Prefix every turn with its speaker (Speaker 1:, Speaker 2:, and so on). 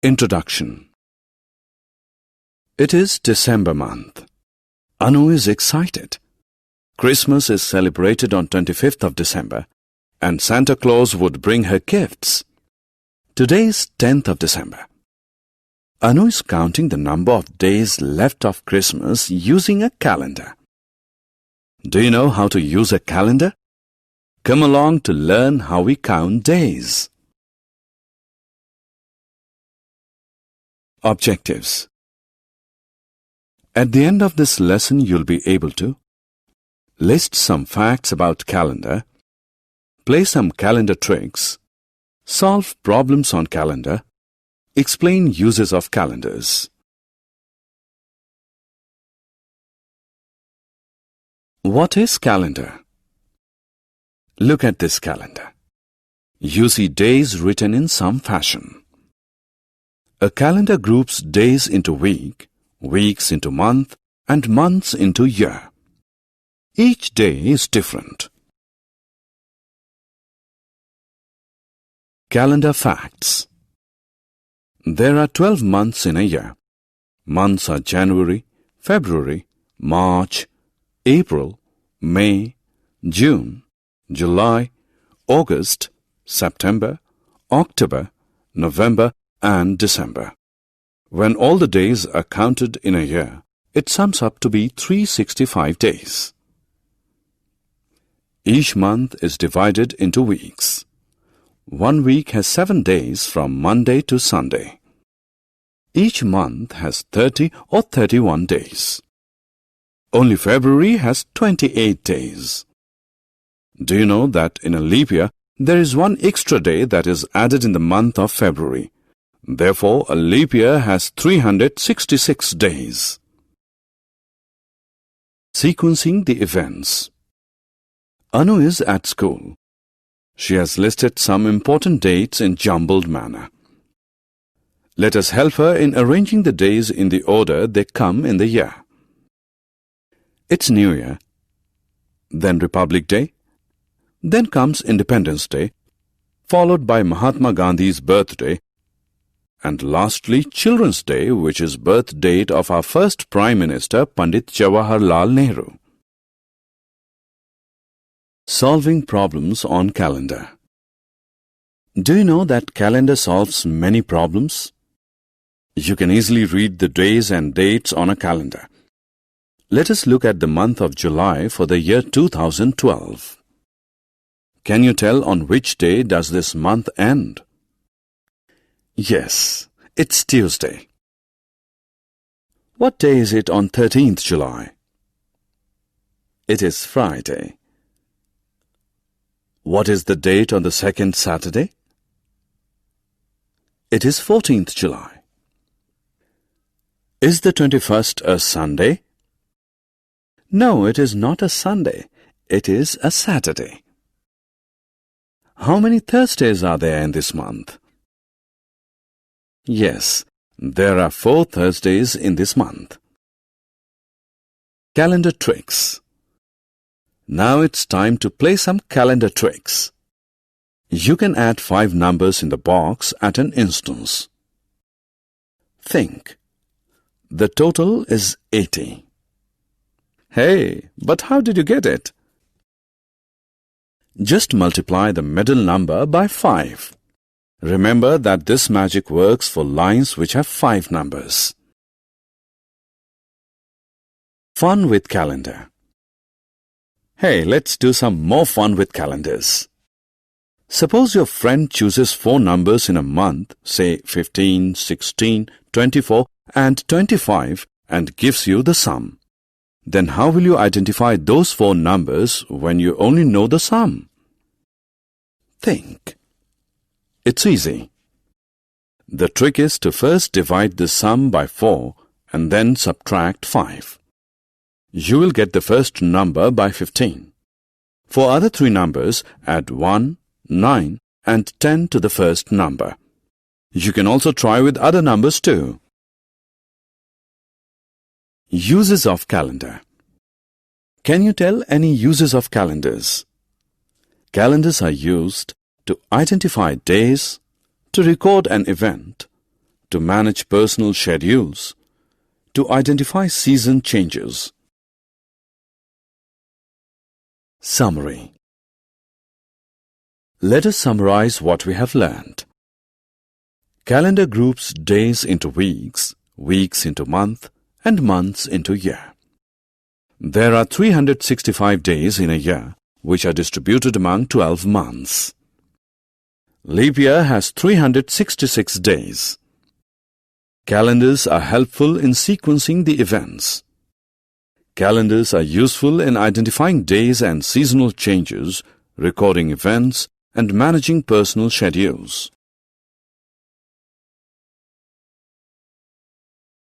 Speaker 1: Introduction. It is December month. Anu is excited. Christmas is celebrated on 25th of December and Santa Claus would bring her gifts. Today is 10th of December. Anu is counting the number of days left of Christmas using a calendar. Do you know how to use a calendar? Come along to learn how we count days. Objectives. At the end of this lesson, you'll be able to list some facts about calendar, play some calendar tricks, solve problems on calendar, explain uses of calendars. What is calendar? Look at this calendar. You see days written in some fashion. A calendar groups days into week, weeks into month, and months into year. Each day is different. Calendar facts. There are 12 months in a year. Months are January, February, March, April, May, June, July, August, September, October, November, and December. When all the days are counted in a year, it sums up to be 365 days. Each month is divided into weeks. 1 week has 7 days from Monday to Sunday. Each month has 30 or 31 days. Only February has 28 days. Do you know that in a leap year, there is 1 extra day that is added in the month of February? Therefore, a leap year has 366 days. Sequencing the events. Anu is at school. She has listed some important dates in jumbled manner. Let us help her in arranging the days in the order they come in the year. It's New Year, then Republic Day, then comes Independence Day, followed by Mahatma Gandhi's birthday, and lastly Children's Day, which is birth date of our first Prime Minister, Pandit Jawaharlal Nehru. Solving problems on calendar. Do you know that calendar solves many problems? You can easily read the days and dates on a calendar. Let us look at the month of July for the year 2012. Can you tell on which day does this month end? Yes, it's Tuesday. What day is it on 13th July? It is Friday. What is the date on the second Saturday? It is 14th July. Is the 21st a Sunday? No, it is not a Sunday. It is a Saturday. How many Thursdays are there in this month? Yes, there are 4 Thursdays in this month. Calendar tricks. Now it's time to play some calendar tricks. You can add 5 numbers in the box at an instance. Think. The total is 80. Hey, but how did you get it? Just multiply the middle number by 5. Remember that this magic works for lines which have 5 numbers. Fun with calendar. Hey, let's do some more fun with calendars. Suppose your friend chooses 4 numbers in a month, say 15, 16, 24 and 25 and gives you the sum. Then how will you identify those 4 numbers when you only know the sum? Think. It's easy. The trick is to first divide the sum by 4 and then subtract 5. You will get the first number by 15. For other 3 numbers, add 1, 9 and 10 to the first number. You can also try with other numbers too. Uses of calendar. Can you tell any uses of calendars? Calendars are used to identify days, to record an event, to manage personal schedules, to identify season changes. Summary. Let us summarize what we have learned. Calendar groups days into weeks, weeks into month, and months into year. There are 365 days in a year, which are distributed among 12 months. Leap year has 366 days. Calendars are helpful in sequencing the events. Calendars are useful in identifying days and seasonal changes, recording events, and managing personal schedules.